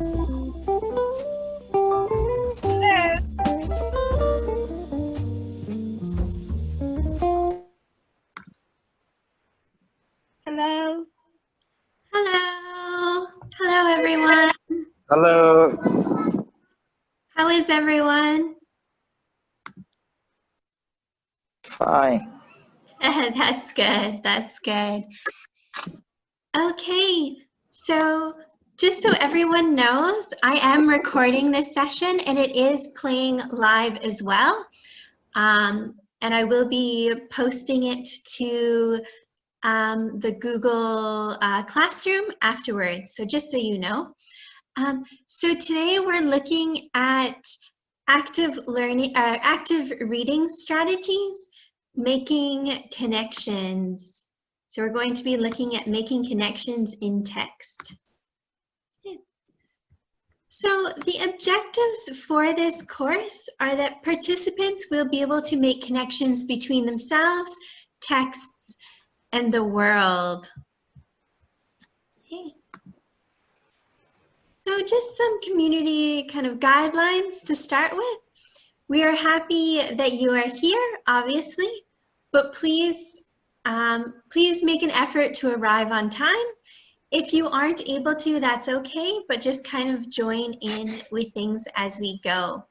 Hello. Hello. Hello, everyone. Hello. How is everyone? Fine. That's good. That's good. Okay, so just so everyone knows, I am recording this session and it is playing live as well. And I will be posting it to the Google Classroom afterwards. So just so you know. So today we're looking at active learning, active reading strategies, making connections. So we're going to be looking at making connections in text. So the objectives for this course are that participants will be able to make connections between themselves, texts, and the world. Okay. So just some community kind of guidelines to start with. We are happy that you are here, obviously, but please, please make an effort to arrive on time. If you aren't able to, that's okay, but just kind of join in with things as we go.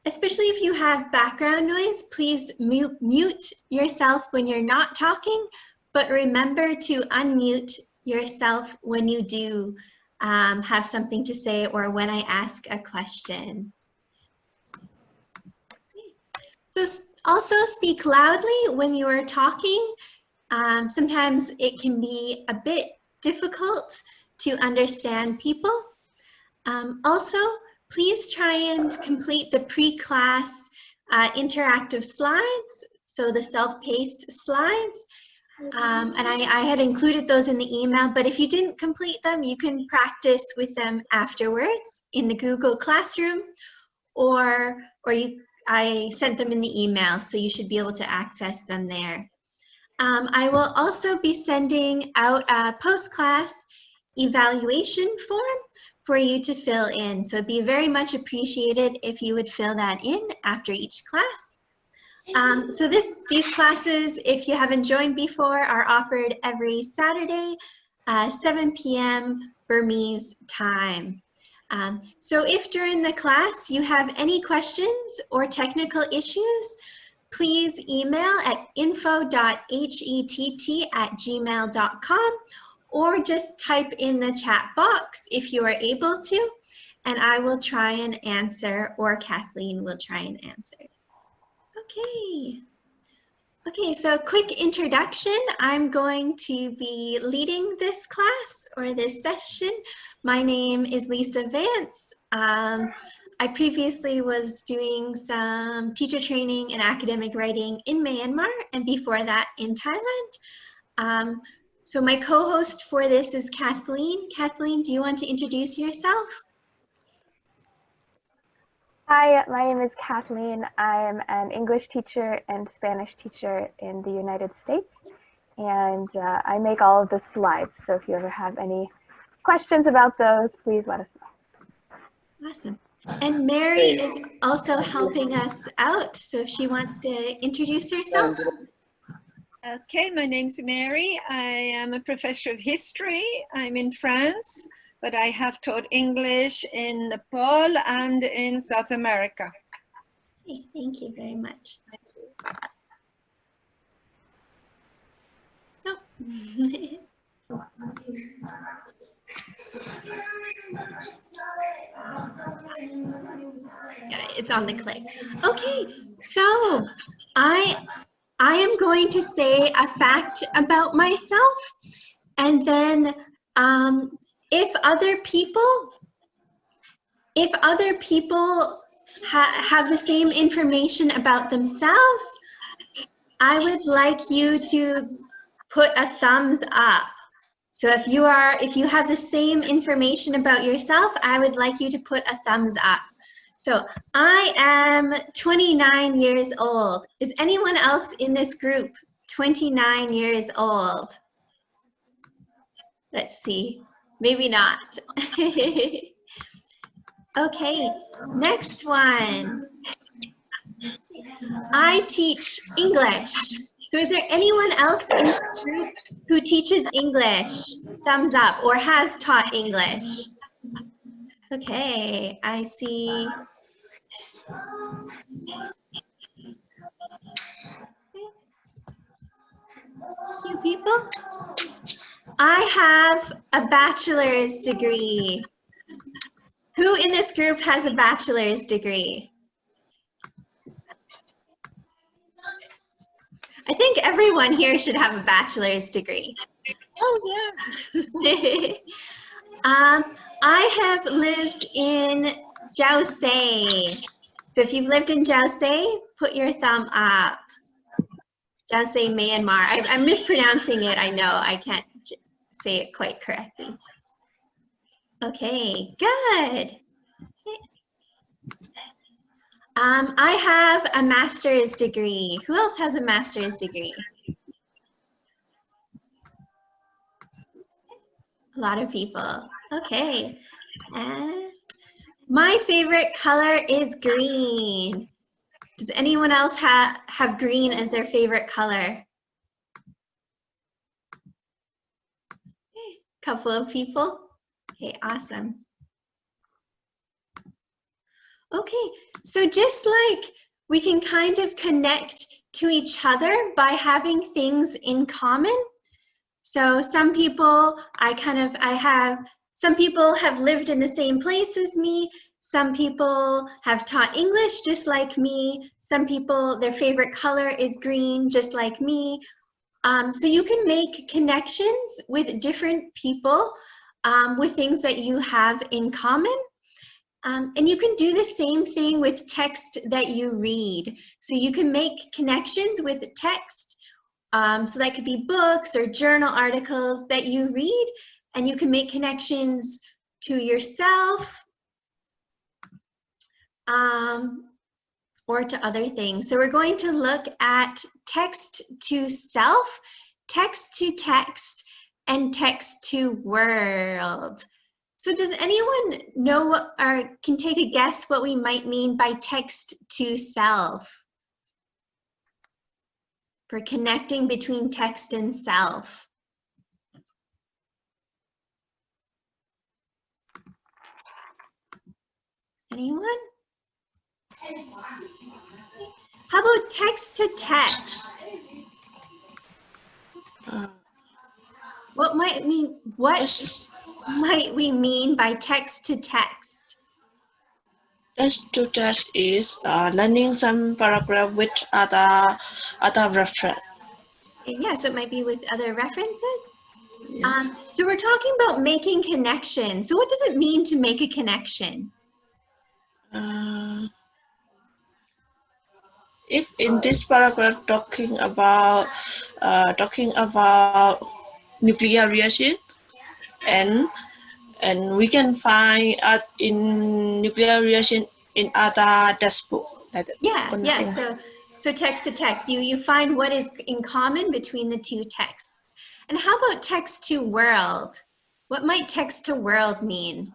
Especially if you have background noise, please mute yourself when you're not talking, but remember to unmute yourself when you do have something to say or when I ask a question. So also speak loudly when you are talking. Sometimes it can be a bit difficult to understand people. Also, please try and complete the pre-class interactive slides, so the self-paced slides. And I had included those in the email, but if you didn't complete them, you can practice with them afterwards in the Google Classroom, or I sent them in the email, so you should be able to access them there. I will also be sending out a post-class evaluation form for you to fill in. So it'd be very much appreciated if you would fill that in after each class. So these classes, if you haven't joined before, are offered every Saturday, 7 p.m. Burmese time. So if during the class you have any questions or technical issues, please email at info.hett@gmail.com or just type in the chat box if you are able to, and I will try and answer, or Kathleen will try and answer. Okay, so quick introduction. I'm going to be leading this class or this session. My name is Lisa Vance. I previously was doing some teacher training and academic writing in Myanmar, and before that in Thailand. So my co-host for this is Kathleen. Kathleen, do you want to introduce yourself? Hi, my name is Kathleen. I'm an English teacher and Spanish teacher in the United States, and I make all of the slides. So if you ever have any questions about those, please let us know. Awesome. And Mary is also helping us out, so if she wants to introduce herself. Okay, my name's Mary. I am a professor of history. I'm in France, but I have taught English in Nepal and in South America. Okay, thank you very much. Oh. Yeah, it's on the click. Okay, so I am going to say a fact about myself, and then if other people have the same information about themselves, I would like you to put a thumbs up. So if you have the same information about yourself, I would like you to put a thumbs up. So I am 29 years old. Is anyone else in this group 29 years old? Let's see. maybe not. Okay, next one. I teach English. So is there anyone else in the group who teaches English? Thumbs up, or has taught English. Okay, I see. Few people. I have a bachelor's degree. Who in this group has a bachelor's degree? I think everyone here should have a bachelor's degree. Oh, yeah. I have lived in Jiaosei. So if you've lived in Jiaosei, put your thumb up. Jiaosei, Myanmar. I'm mispronouncing it, I know. I can't say it quite correctly. Okay, good. I have a master's degree. Who else has a master's degree? A lot of people. Okay. And my favorite color is green. Does anyone else have green as their favorite color? Couple of people. Okay, awesome. Okay, so just like we can kind of connect to each other by having things in common. So some people some people have lived in the same place as me. Some people have taught English just like me. Some people, their favorite color is green just like me. So you can make connections with different people with things that you have in common. And you can do the same thing with text that you read. So you can make connections with text. So that could be books or journal articles that you read, and you can make connections to yourself or to other things. So we're going to look at text to self, text to text, and text to world. So does anyone know or can take a guess what we might mean by text to self? For connecting between text and self. Anyone? How about text to text? What might we mean by text to text? Text to text is learning some paragraph with other reference. Yeah, so it might be with other references. Yeah. So we're talking about making connections. So what does it mean to make a connection? If in this paragraph talking about nuclear reaction, and we can find in nuclear reaction in other textbook. Like that. Yeah. So text to text, you find what is in common between the two texts. And how about text to world? What might text to world mean?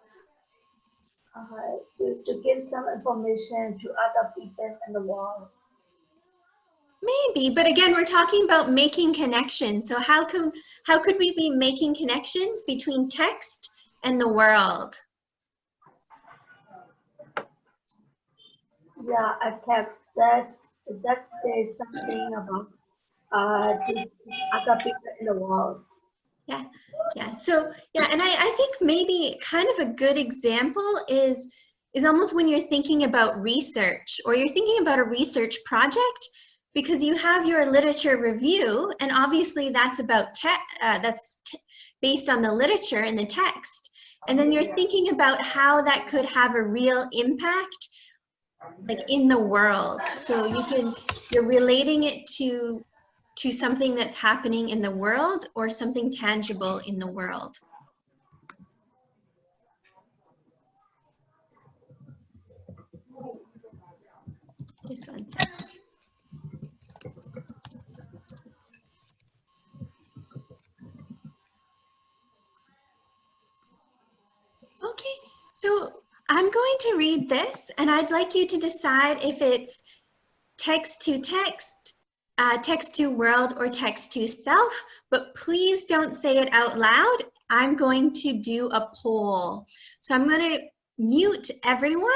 To give some information to other people in the world. Maybe, but again, we're talking about making connections. So how could we be making connections between text and the world? Yeah, a text that says something about to other people in the world. Yeah. So yeah, and I think maybe kind of a good example is almost when you're thinking about research or you're thinking about a research project, because you have your literature review, and obviously that's about based on the literature and the text, and then you're thinking about how that could have a real impact, like in the world. So you're relating it to something that's happening in the world or something tangible in the world. Just one second. So I'm going to read this, and I'd like you to decide if it's text to text, text to world, or text to self, but please don't say it out loud. I'm going to do a poll. So I'm going to mute everyone.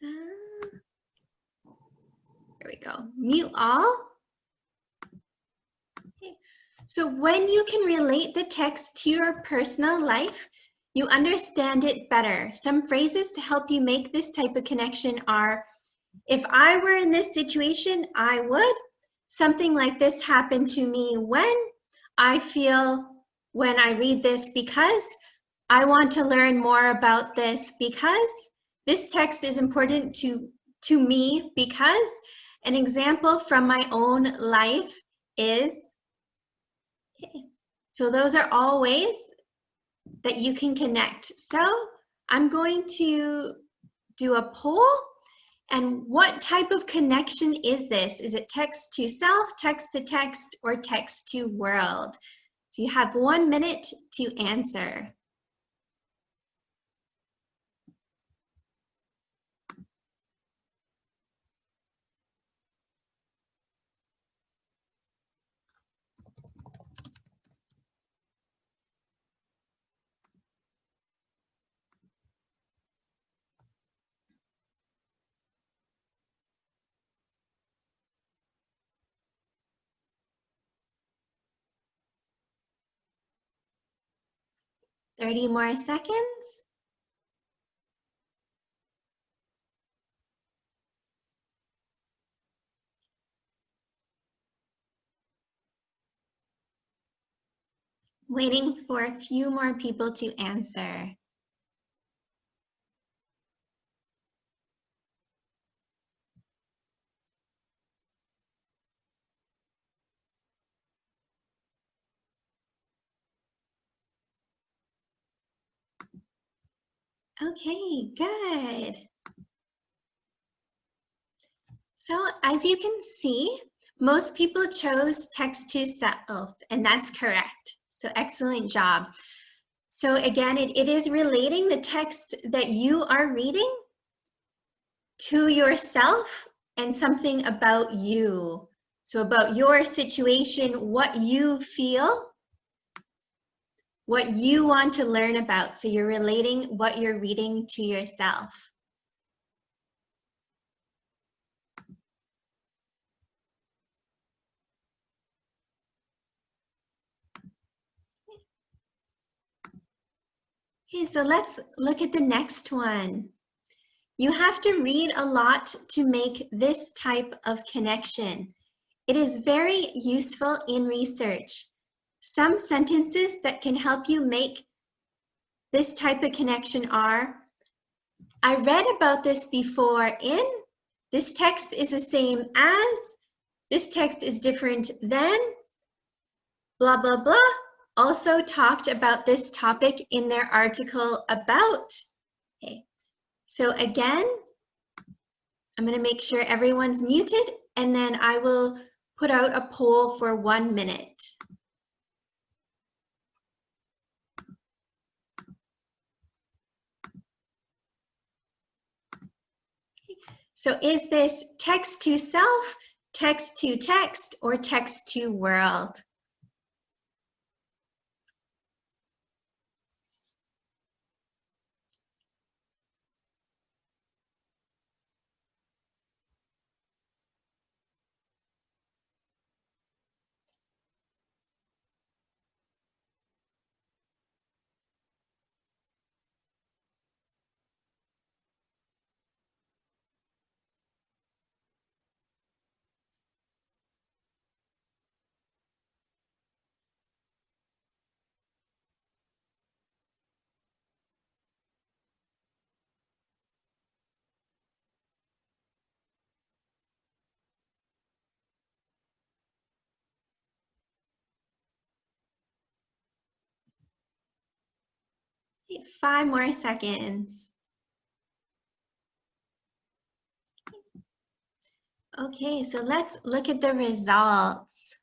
There we go. Mute all. Okay. So when you can relate the text to your personal life, you understand it better. Some phrases to help you make this type of connection are, if I were in this situation, I would. Something like this happened to me when. I feel when I read this because. I want to learn more about this because. This text is important to me because. An example from my own life is. Okay. So those are all ways that you can connect. So I'm going to do a poll. And what type of connection is this? Is it text to self, text to text, or text to world? So you have 1 minute to answer. Thirty more seconds. Waiting for a few more people to answer. Okay, good. So as you can see, most people chose text to self, and that's correct. So excellent job. So again, it is relating the text that you are reading to yourself and something about you. So about your situation, what you feel, what you want to learn about. So you're relating what you're reading to yourself. Okay, so let's look at the next one. You have to read a lot to make this type of connection. It is very useful in research. Some sentences that can help you make this type of connection are, I read about this before in, this text is the same as, this text is different than, blah, blah, blah, also talked about this topic in their article about. Okay, so again, I'm going to make sure everyone's muted, and then I will put out a poll for 1 minute. So is this text to self, text to text, or text to world? Okay, 5 more seconds. Okay, so let's look at the results.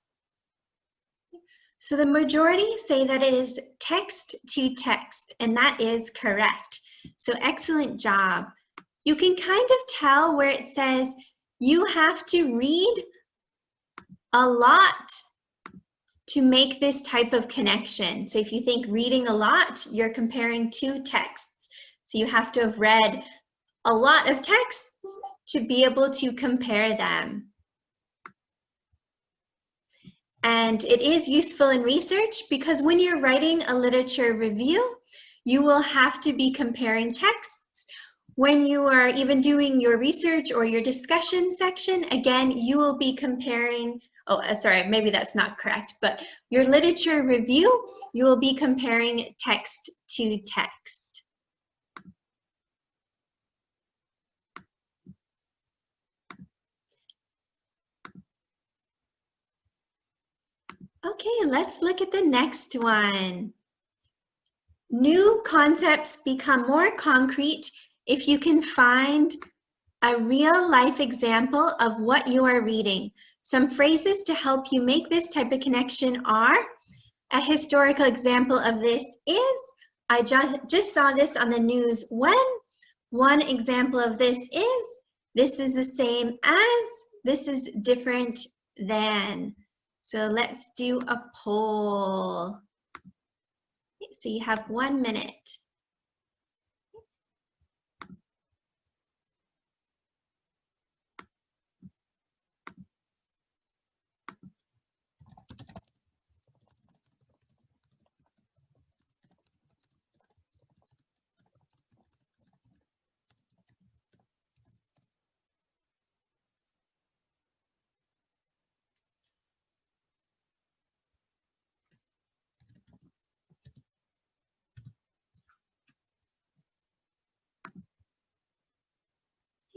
So the majority say that it is text to text, and that is correct. So excellent job. You can kind of tell where it says you have to read a lot to make this type of connection. So if you think reading a lot, you're comparing two texts. So you have to have read a lot of texts to be able to compare them. And it is useful in research because when you're writing a literature review, you will have to be comparing texts. When you are even doing your research or your discussion section, again, you will be comparing, sorry, maybe that's not correct, but your literature review, you will be comparing text to text. Okay, let's look at the next one. New concepts become more concrete if you can find a real life example of what you are reading. Some phrases to help you make this type of connection are, a historical example of this is, I just saw this on the news when. One example of this is the same as, this is different than. So let's do a poll. So you have 1 minute.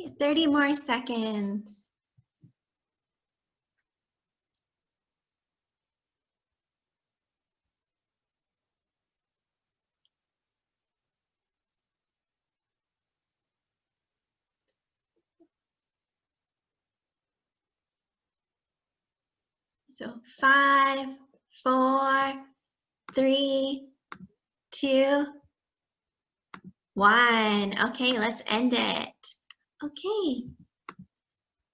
Okay, 30 more seconds. So 5, 4, 3, 2, 1. Okay, let's end it. Okay.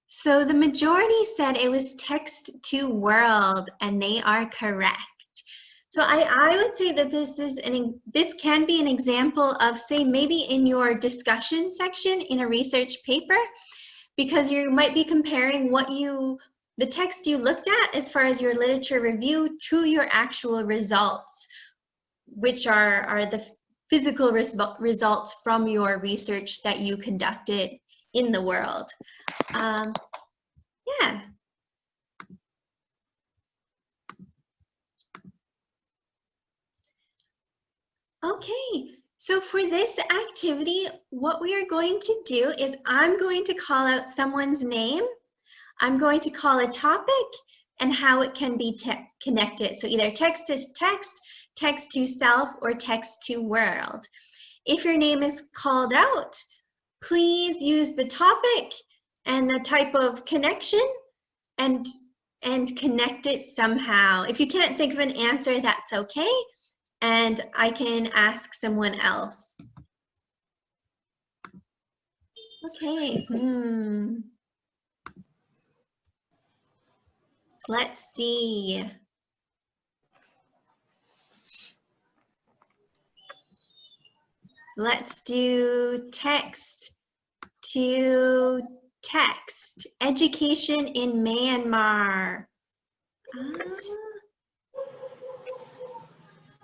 So the majority said it was text to world, and they are correct. So I would say that this can be an example of, say, maybe in your discussion section in a research paper, because you might be comparing the text you looked at as far as your literature review to your actual results, which are the physical results from your research that you conducted in the world. Yeah. Okay, so for this activity, what we are going to do is I'm going to call out someone's name. I'm going to call a topic and how it can be connected. So either text to text, text to self, or text to world. If your name is called out, please use the topic and the type of connection and connect it somehow. If you can't think of an answer, that's okay. And I can ask someone else. Okay. Let's see. Let's do text to text. Education in Myanmar.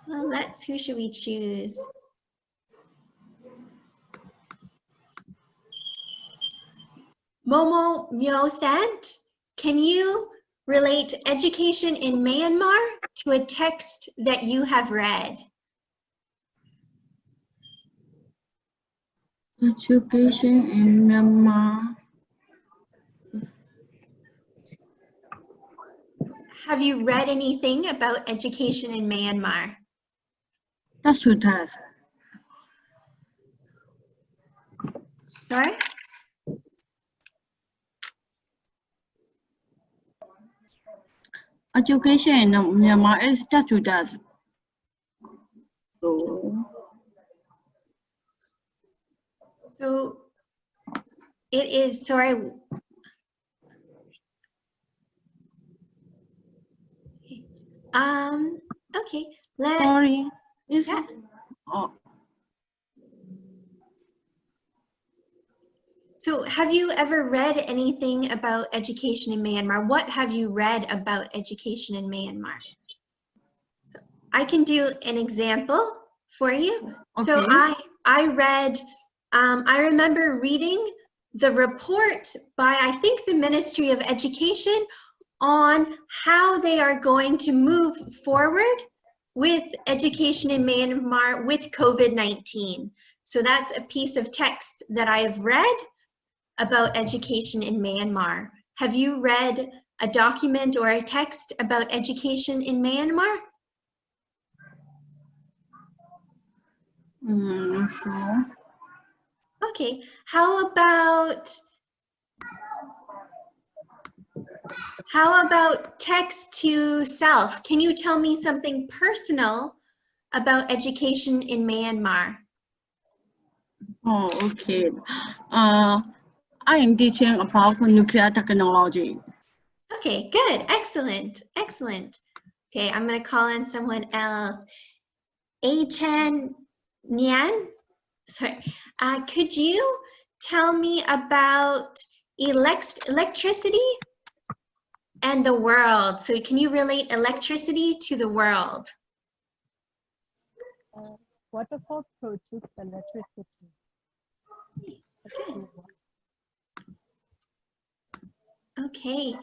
Well, who should we choose? Momo Myothant, can you relate education in Myanmar to a text that you have read? Education in Myanmar. Have you read anything about education in Myanmar? That's what does. Sorry? Education in Myanmar is statutory. So it is, sorry. Okay, Sorry. Yeah. Oh, So have you ever read anything about education in Myanmar? What have you read about education in Myanmar? So I can do an example for you. So okay. I read, I remember reading the report by, I think, the Ministry of Education on how they are going to move forward with education in Myanmar with COVID-19. So that's a piece of text that I have read about education in Myanmar. Have you read a document or a text about education in Myanmar? Not sure. Okay, how about text to self? Can you tell me something personal about education in Myanmar? Oh, okay. I am teaching about nuclear technology. Okay, good, excellent, excellent. Okay, I'm gonna call in someone else. Achan Nyan, sorry. Could you tell me about electricity and the world? So can you relate electricity to the world? Waterfall produces electricity. Good. Okay.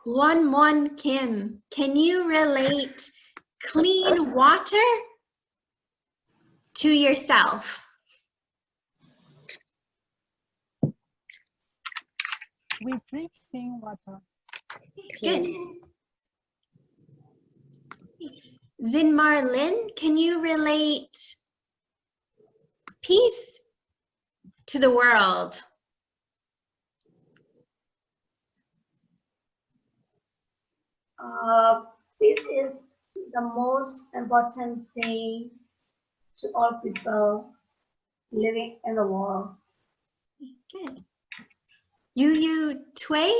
Luan Mon Kim, can you relate clean water to yourself? We drink clean water. Good. Zinmar Lin, can you relate peace to the world? Peace is the most important thing to all people living in the world. Good. Yu Tui,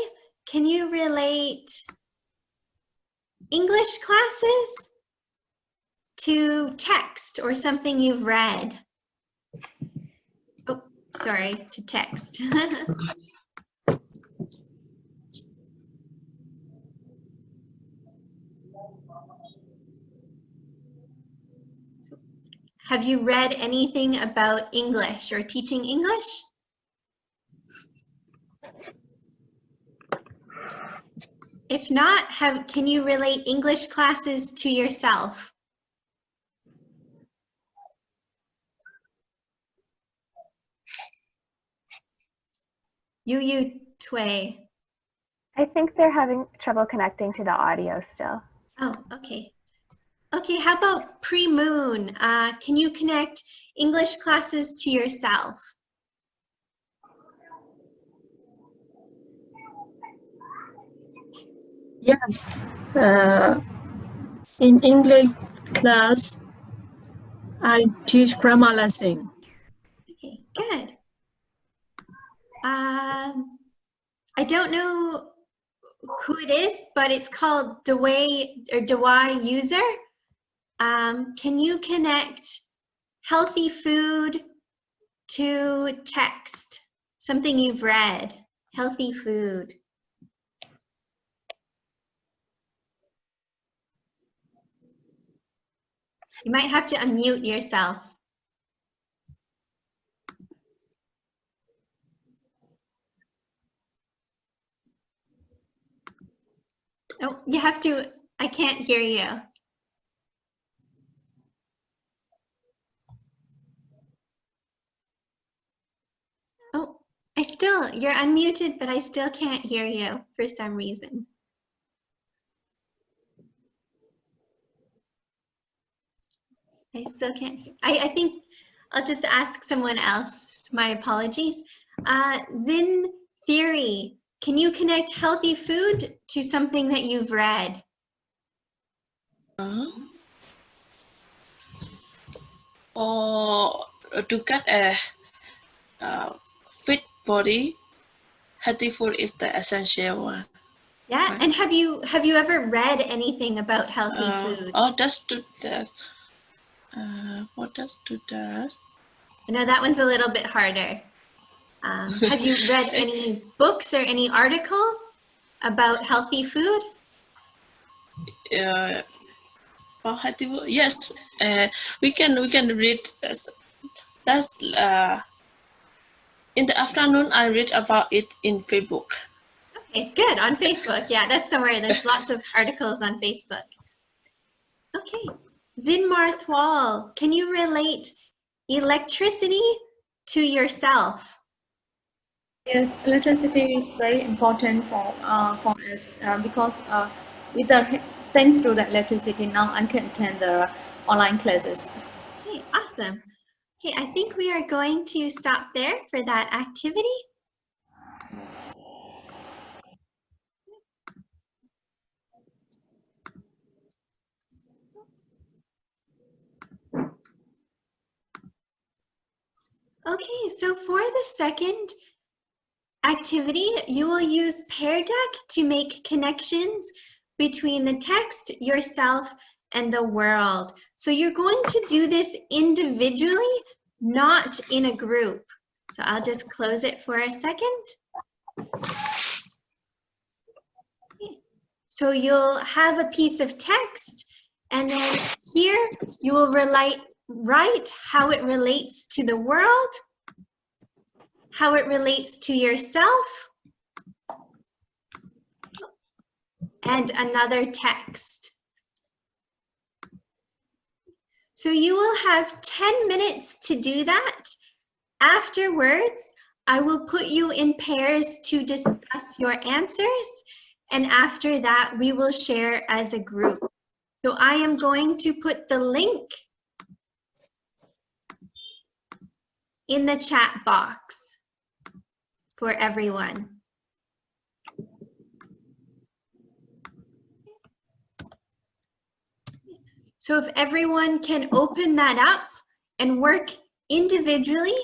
can you relate English classes to text or something you've read? Oh, sorry, to text. Have you read anything about English or teaching English? If not, can you relate English classes to yourself? Yu Tui. I think they're having trouble connecting to the audio still. Oh, okay. Okay, how about Pre-Moon? Can you connect English classes to yourself? Yes. In English class, I teach grammar lesson. Okay, good. I don't know who it is, but it's called Dewey User. Can you connect healthy food to text? Something you've read, healthy food. You might have to unmute yourself. Oh, you have to, I can't hear you. Oh, you're unmuted, but I still can't hear you for some reason. I still can't hear. I think I'll just ask someone else. My apologies. Zin Theory, can you connect healthy food to something that you've read? Or to get a fit body, healthy food is the essential one. Yeah, Right. and have you ever read anything about healthy food? Oh, that's to that. What does to that? I know that one's a little bit harder. Have you read any books or any articles about healthy food? About healthy food? Yes. We can read. That's in the afternoon. I read about it in Facebook. Okay, good, on Facebook. Yeah, that's somewhere. There's lots of articles on Facebook. Okay, Zinmarth Wall, can you relate electricity to yourself? Yes, electricity is very important for us because with the thanks to the electricity now I can attend the online classes. Okay, awesome. Okay, I think we are going to stop there for that activity. Yes. Okay, so for the second activity, you will use Pear Deck to make connections between the text, yourself, and the world. So you're going to do this individually, not in a group. So I'll just close it for a second. Okay. So you'll have a piece of text, and then here you will write how it relates to the world, how it relates to yourself, and another text. So you will have 10 minutes to do that. Afterwards, I will put you in pairs to discuss your answers, and after that, we will share as a group. So I am going to put the link in the chat box for everyone. So if everyone can open that up and work individually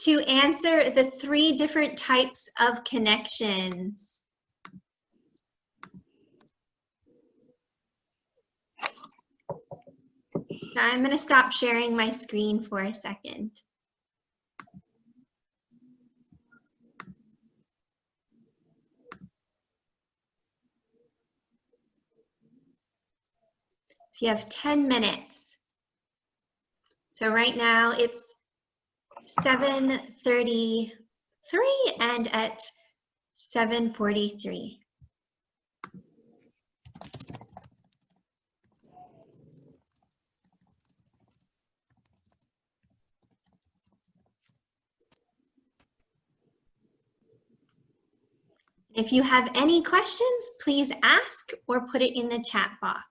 to answer the 3 different types of connections. So I'm going to stop sharing my screen for a second. So you have 10 minutes. So right now it's 7:33 and at 7:43. If you have any questions, please ask or put it in the chat box.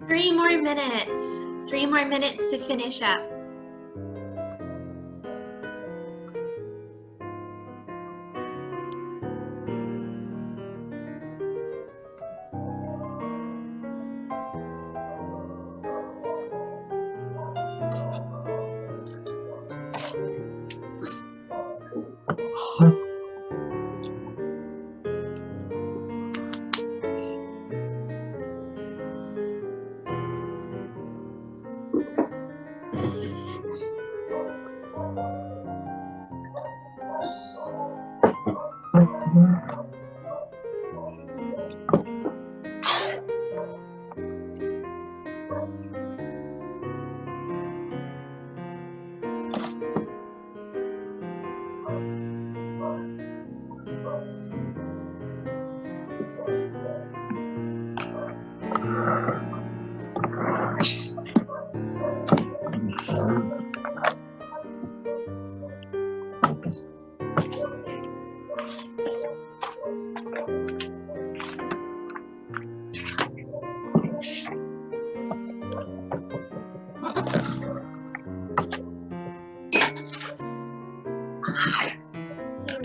3 more minutes. 3 more minutes to finish up.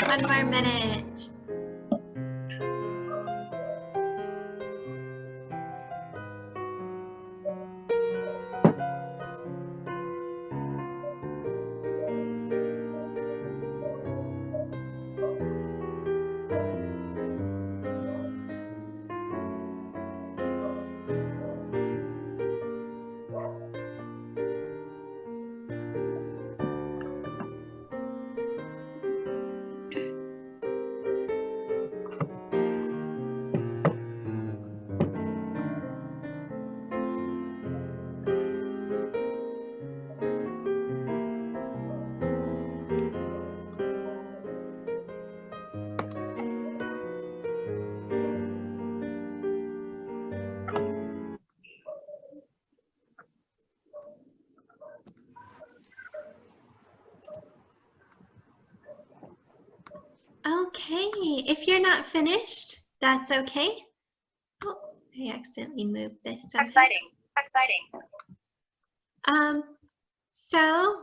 One more minute. Okay, if you're not finished, that's okay. Oh, I accidentally moved this. Exciting. So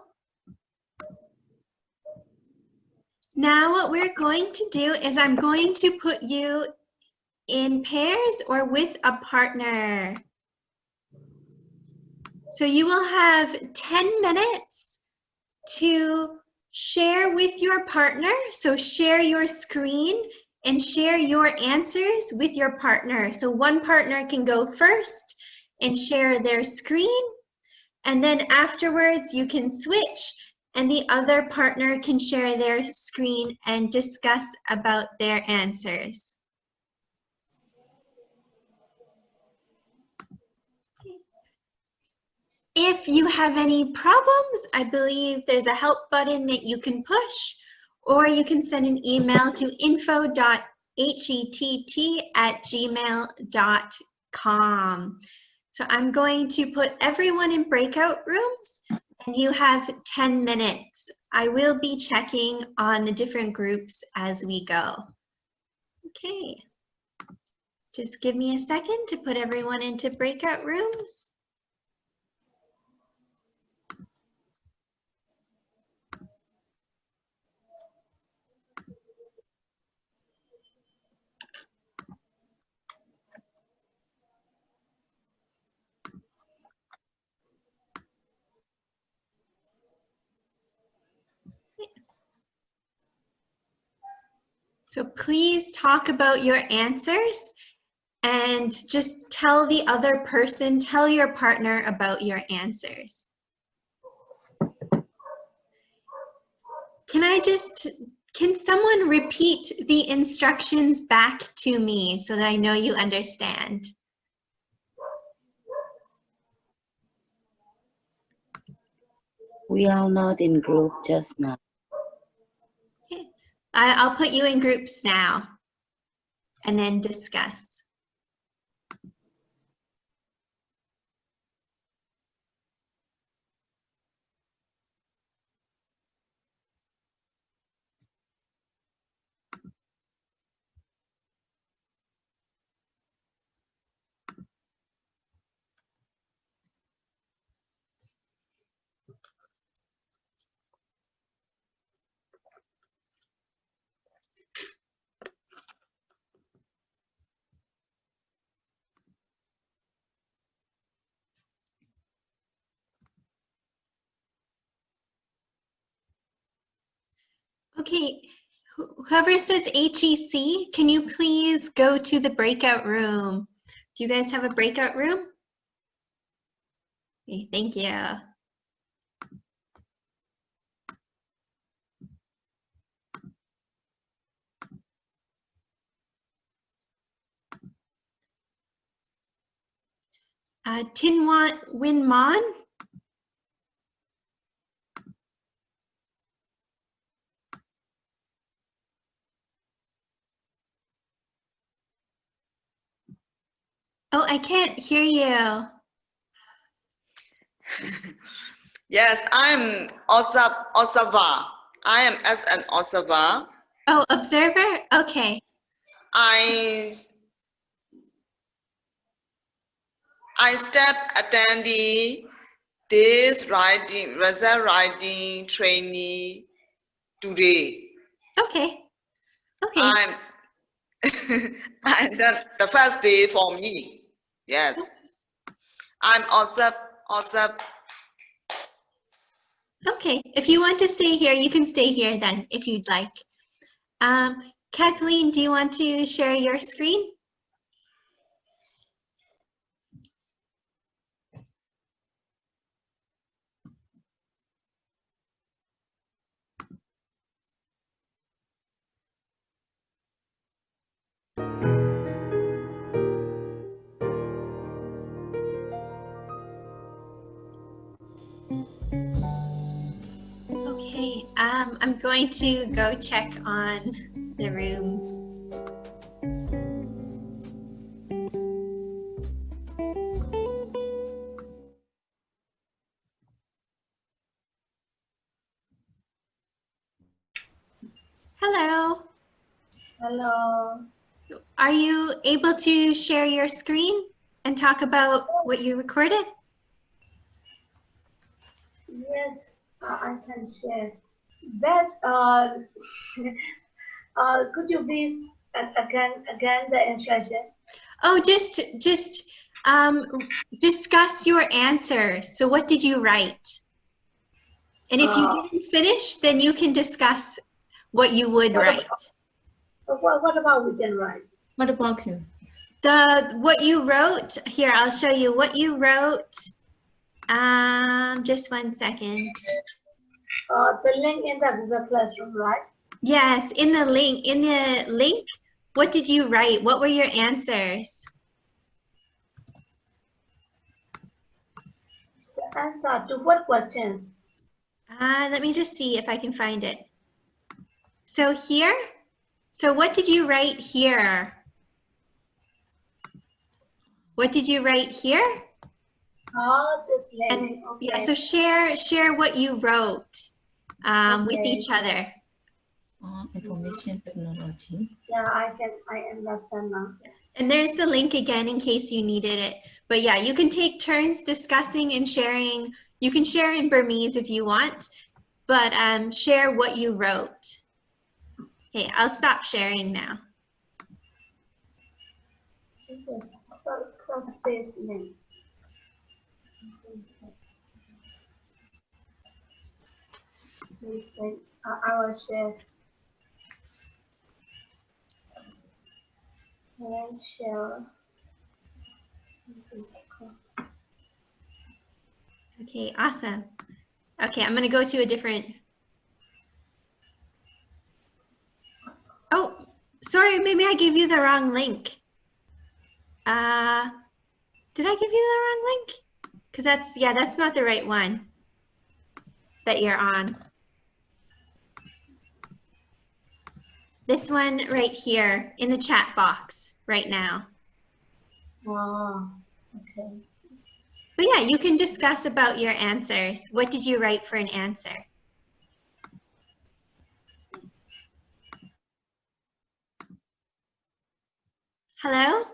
now what we're going to do is I'm going to put you in pairs or with a partner. So you will have 10 minutes to share with your partner. So share your screen and share your answers with your partner. So one partner can go first and share their screen. And then afterwards you can switch and the other partner can share their screen and discuss about their answers. If you have any problems, I believe there's a help button that you can push, or you can send an email to info.hett@gmail.com. So I'm going to put everyone in breakout rooms, and you have 10 minutes. I will be checking on the different groups as we go. Okay. Just give me a second to put everyone into breakout rooms. So please talk about your answers and just tell the other person, tell your partner about your answers. Can someone repeat the instructions back to me so that I know you understand? We are not in group just now. Okay. I'll put you in groups now and then discuss. Okay, whoever says HEC, can you please go to the breakout room? Do you guys have a breakout room? Okay, thank you. Tin Win Mon? Oh, I can't hear you. Yes, I'm observer. I am as an observer. Oh, observer? Okay. I step attendee this result writing trainee today. Okay. Okay. I'm done the first day for me. Yes. I'm observe. Okay. If you want to stay here, you can stay here then, if you'd like. Kathleen, do you want to share your screen? Okay, I'm going to go check on the rooms. Hello. Hello. Are you able to share your screen and talk about what you recorded? Yes, I can share. But could you please again the instruction? Oh, just discuss your answers. So what did you write? And if you didn't finish, then you can discuss what you would write. What about we can write? What about you? What you wrote, here, I'll show you what you wrote. Just 1 second. The link in the Google Classroom, right? Yes, in the link, what did you write? What were your answers? The answer to what question? Let me just see if I can find it. So here, so what did you write here? What did you write here? Oh, this link. And Okay. yeah, so share what you wrote with each other. Information technology. Yeah, I understand now. And there's the link again in case you needed it. But yeah, you can take turns discussing and sharing. You can share in Burmese if you want, but share what you wrote. Okay, I'll stop sharing now. This link. This link. I will share. And share. Okay, awesome. Okay, I'm gonna go to a different. Oh, sorry, maybe I gave you the wrong link. Did I give you the wrong link? Because that's not the right one that you're on. This one right here in the chat box right now. Wow. Okay. But yeah, you can discuss about your answers. What did you write for an answer? Hello?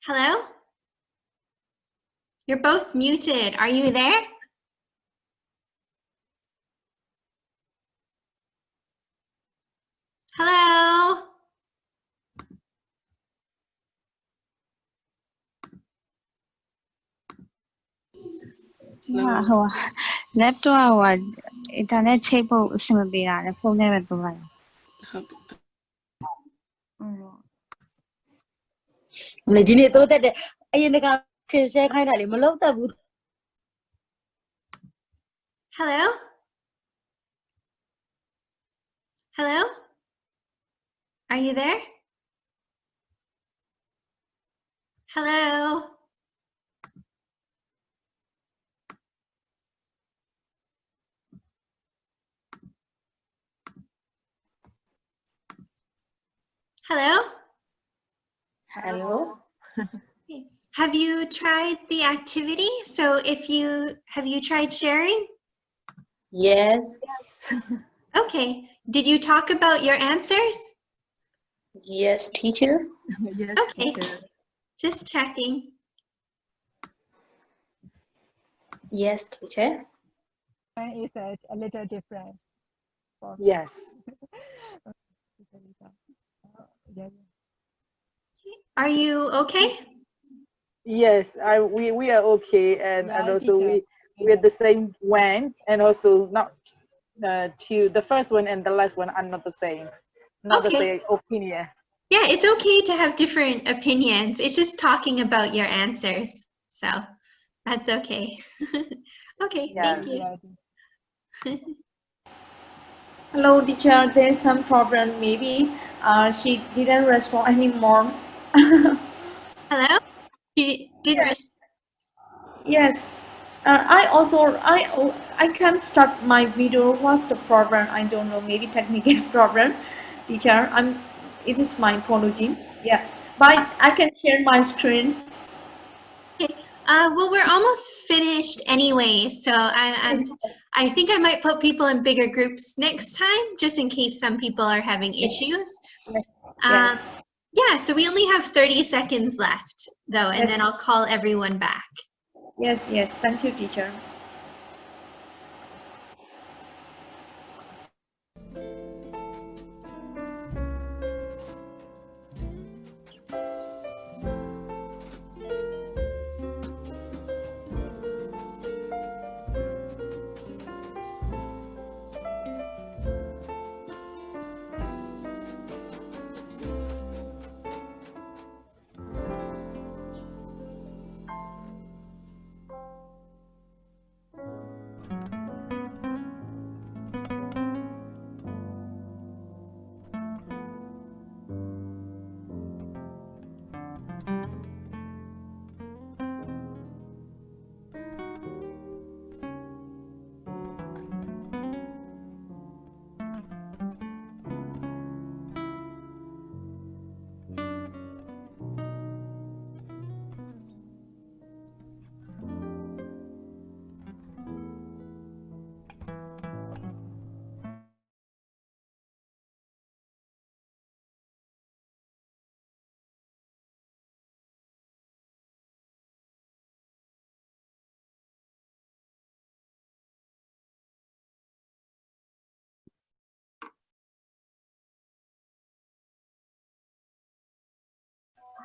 Hello? You're both muted. Are you there? Hello? laptop က internet ချိတ်ဖို့အဆင်မပြေတာလေဖုန်းနဲ့ပဲပြောလိုက် ဟုတ် လေဒီနေ့တိုးတက်တယ်အရင်ကခင်ရှယ်ခိုင်းတာလေမလုပ်တတ်ဘူး Hello? Hello? Are you there? Hello? Hello? Hello? Have you tried the activity? So have you tried sharing? Yes. Okay. Did you talk about your answers? Yes, teacher. Yes, Okay. teacher. Just checking. Yes, teacher. Is a little difference. Yes. Are you okay? Yes, we are okay, and also we are the same when, and also not the first one and the last one are not the same, not the same opinion. Yeah, it's okay to have different opinions. It's just talking about your answers. So that's okay. Okay, thank you. Hello, teacher. There's some problem. Maybe she didn't respond anymore. Hello? She didn't Yes. I can't start my video. What's the problem? I don't know. Maybe technical problem. Teacher, it is my apology. Yeah. But I can share my screen. Well, we're almost finished anyway, so I think I might put people in bigger groups next time, just in case some people are having issues. Yes. Yeah, so we only have 30 seconds left, though, and Yes. then I'll call everyone back. Yes, yes. Thank you, teacher.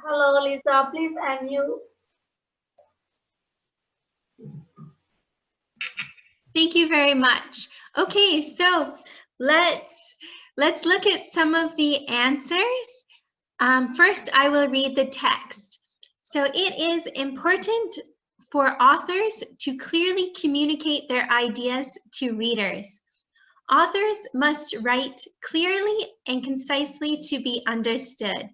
Hello, Lisa. Please unmute. Thank you very much. Okay, so let's look at some of the answers. First, I will read the text. So it is important for authors to clearly communicate their ideas to readers. Authors must write clearly and concisely to be understood.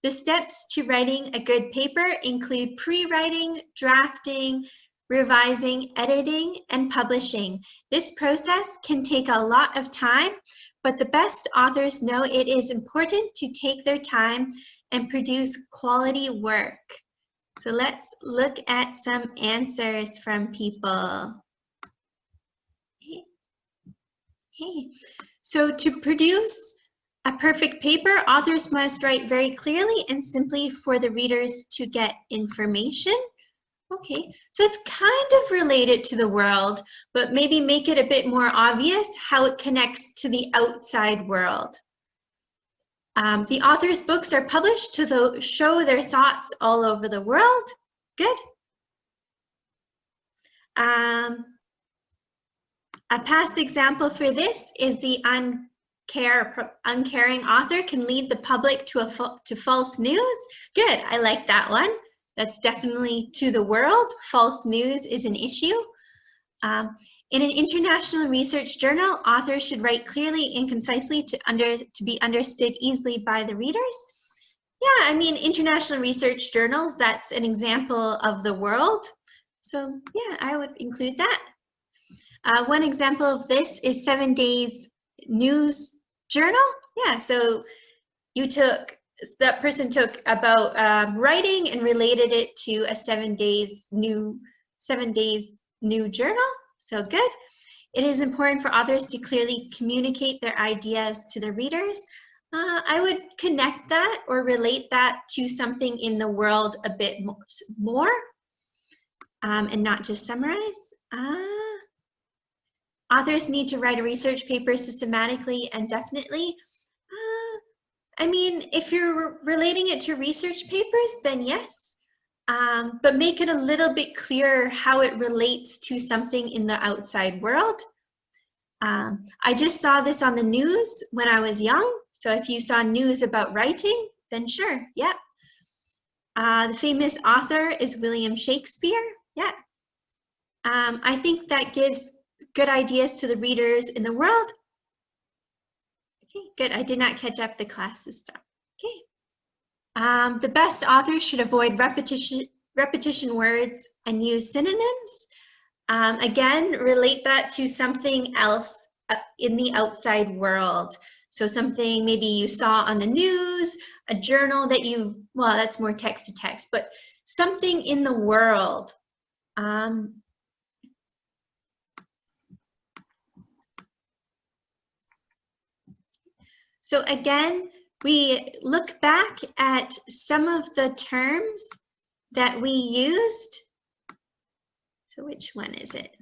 The steps to writing a good paper include pre-writing, drafting, revising, editing, and publishing. This process can take a lot of time, but the best authors know it is important to take their time and produce quality work. So let's look at some answers from people. Okay. So to produce a perfect paper, authors must write very clearly and simply for the readers to get information. Okay, so it's kind of related to the world, but maybe make it a bit more obvious how it connects to the outside world. The author's books are published to show their thoughts all over the world. Good. A past example for this is the uncaring author can lead the public to false news. Good, I like that one. That's definitely to the world. False news is an issue. In an international research journal, authors should write clearly and concisely to be understood easily by the readers. Yeah, I mean, international research journals, that's an example of the world. So yeah, I would include that. One example of this is 7 Days News Journal. Yeah, so that person took about writing and related it to a 7 days new journal. So good. It is important for authors to clearly communicate their ideas to the readers. I would connect that or relate that to something in the world a bit more and not just summarize. Authors need to write a research paper systematically and definitely. I mean, if you're relating it to research papers, then yes, but make it a little bit clearer how it relates to something in the outside world. I just saw this on the news when I was young, so if you saw news about writing, then sure, yep. The famous author is William Shakespeare, yeah. I think that gives good ideas to the readers in the world. Okay, good. I did not catch up the class this time. Okay. The best authors should avoid repetition words and use synonyms. Again, relate that to something else in the outside world. So something maybe you saw on the news, a journal that well, that's more text to text, but something in the world. So again, we look back at some of the terms that we used. So which one is it?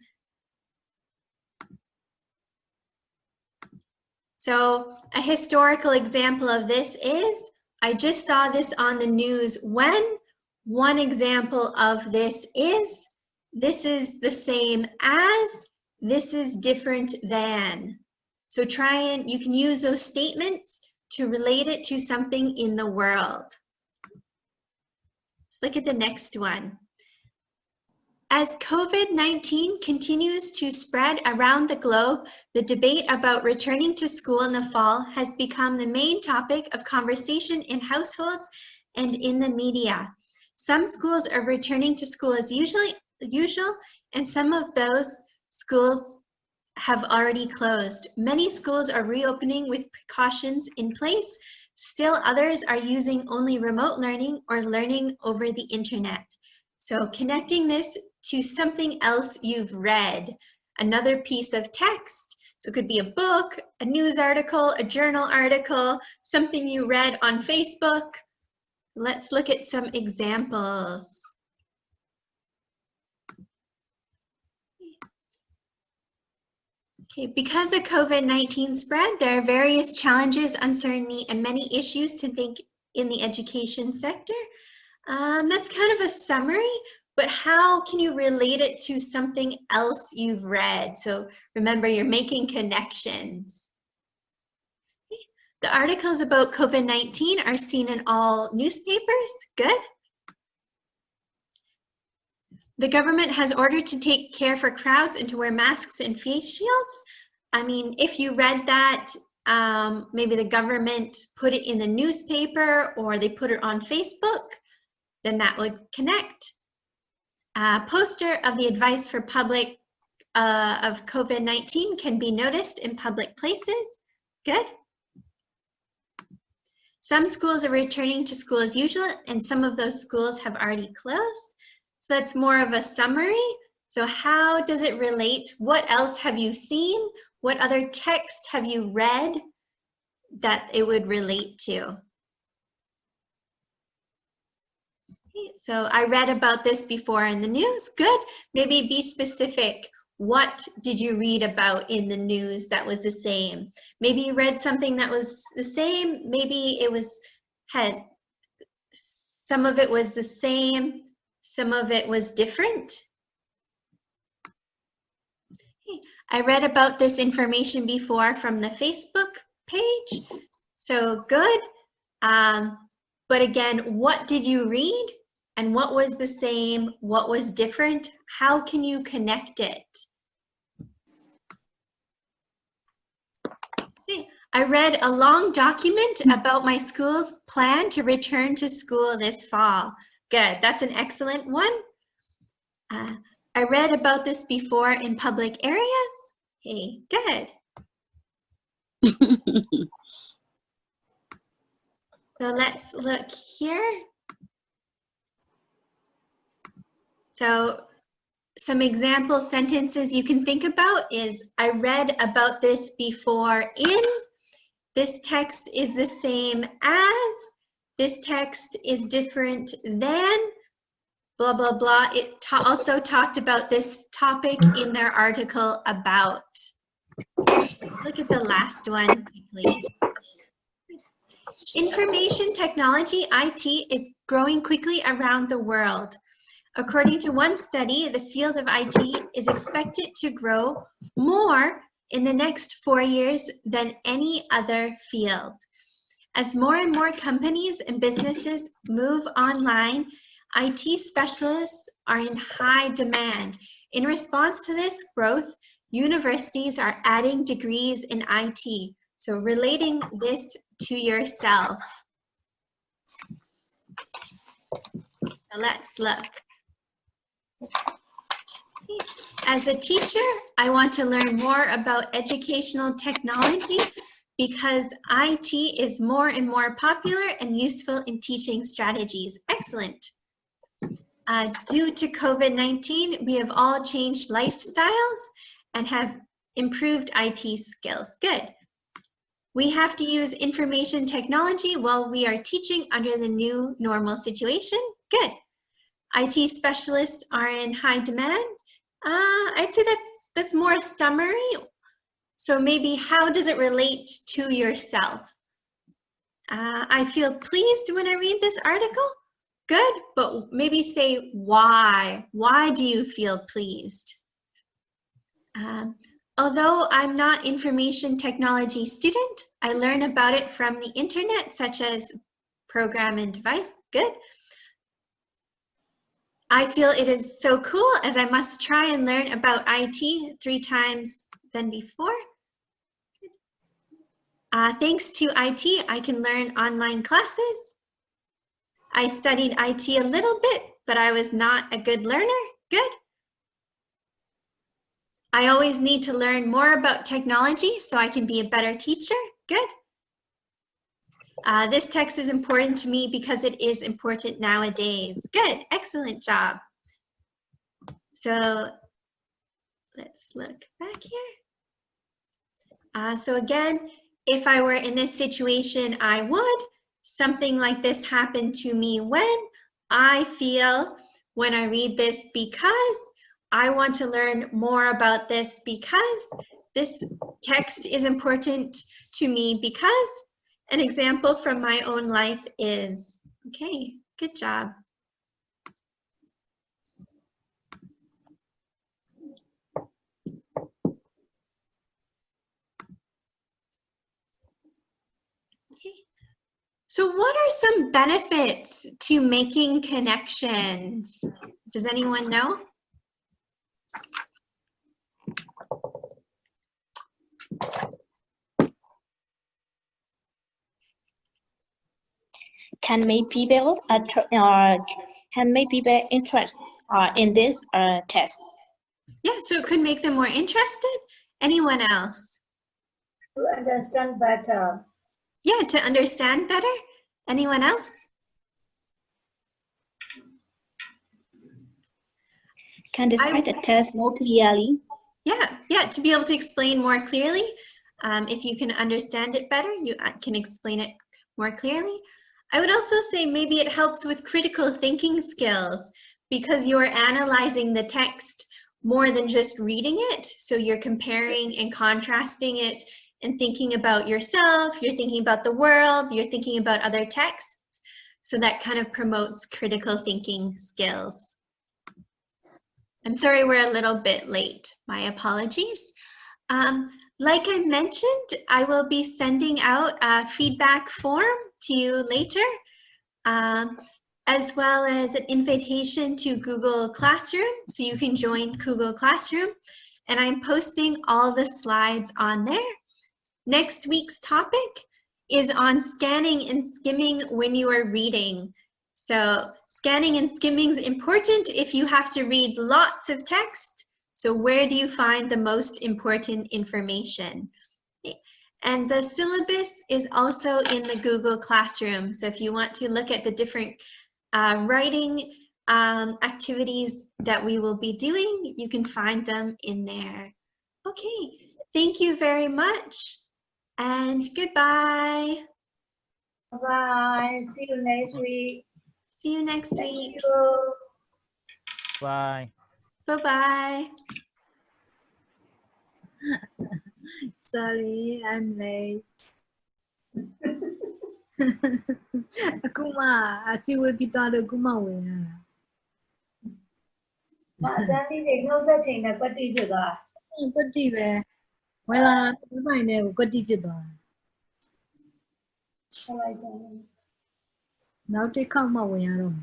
So a historical example of this is, I just saw this on the news when. One example of this is the same as, this is different than. So you can use those statements to relate it to something in the world. Let's look at the next one. As COVID-19 continues to spread around the globe, the debate about returning to school in the fall has become the main topic of conversation in households and in the media. Some schools are returning to school as usual, and some of those schools have already closed. Many schools are reopening with precautions in place. Still others are using only remote learning or learning over the internet. So connecting this to something else you've read, another piece of text. So it could be a book, a news article, a journal article, something you read on Facebook. Let's look at some examples. Okay, because of COVID-19 spread, there are various challenges, uncertainty, and many issues to think in the education sector. That's kind of a summary, but how can you relate it to something else you've read? So remember, you're making connections. Okay. The articles about COVID-19 are seen in all newspapers. Good. The government has ordered to take care for crowds and to wear masks and face shields. I mean, if you read that, maybe the government put it in the newspaper or they put it on Facebook, then that would connect. A poster of the advice for public of COVID-19 can be noticed in public places. Good. Some schools are returning to school as usual, and some of those schools have already closed. So that's more of a summary. So how does it relate? What else have you seen? What other text have you read that it would relate to? Okay, so I read about this before in the news. Good. Maybe be specific. What did you read about in the news that was the same? Maybe you read something that was the same. Maybe it had some of it was the same, some of it was different. Okay. I read about this information before from the Facebook page, so good. But again, what did you read? And what was the same? What was different? How can you connect it? Okay. I read a long document about my school's plan to return to school this fall. Good, that's an excellent one. I read about this before in public areas. Hey, good. So let's look here. So some example sentences you can think about is, I read about this before in, this text is the same as, this text is different than, blah, blah, blah. It also talked about this topic in their article about. Look at the last one, please. Information technology, IT, is growing quickly around the world. According to one study, the field of IT is expected to grow more in the next 4 years than any other field. As more and more companies and businesses move online, IT specialists are in high demand. In response to this growth, universities are adding degrees in IT. So relating this to yourself. So let's look. As a teacher, I want to learn more about educational technology because IT is more and more popular and useful in teaching strategies. Excellent. Due to COVID-19, we have all changed lifestyles and have improved IT skills. Good. We have to use information technology while we are teaching under the new normal situation. Good. IT specialists are in high demand. I'd say that's more summary. So maybe how does it relate to yourself? I feel pleased when I read this article. Good, but maybe say why. Why do you feel pleased? Although I'm not information technology student, I learn about it from the internet, such as program and device. Good. I feel it is so cool as I must try and learn about IT 3 times than before. Thanks to IT, I can learn online classes. I studied IT a little bit, but I was not a good learner. Good. I always need to learn more about technology so I can be a better teacher. Good. This text is important to me because it is important nowadays. Good, excellent job. So let's look back here. So again, if I were in this situation, I would. Something like this happened to me when I feel when I read this because I want to learn more about this because this text is important to me because an example from my own life is, okay, good job. So what are some benefits to making connections? Does anyone know? Can make people interested in this test. Yeah, so it could make them more interested. Anyone else? To understand better. Yeah, to understand better. Anyone else? Can describe the test more clearly. Yeah, to be able to explain more clearly. If you can understand it better, you can explain it more clearly. I would also say maybe it helps with critical thinking skills because you're analyzing the text more than just reading it. So you're comparing and contrasting it and thinking about yourself, you're thinking about the world, you're thinking about other texts. So that kind of promotes critical thinking skills. I'm sorry we're a little bit late. My apologies. Like I mentioned, I will be sending out a feedback form to you later, as well as an invitation to Google Classroom, so you can join Google Classroom. And I'm posting all the slides on there. Next week's topic is on scanning and skimming when you are reading. So scanning and skimming is important if you have to read lots of text. So where do you find the most important information? And the syllabus is also in the Google Classroom. So if you want to look at the different writing activities that we will be doing, you can find them in there. Okay, thank you very much and goodbye. Bye. See you next week. See you next week. Thank you. Bye. Bye-bye. Sorry, I'm late. Aku mah asyik kita ada aku mau ya. မအတန်းလေးတွေနှုတ်သက်ချိန်နဲ့ပတ်တိဖြစ်သွား ကွက်တိပဲဝင်လာတဲ့ဘိုင်နဲ့ကိုကွက်တိဖြစ်သွား ဟုတ်လိုက်တယ် နောက်တစ်ခေါက်မှဝင်ရတော့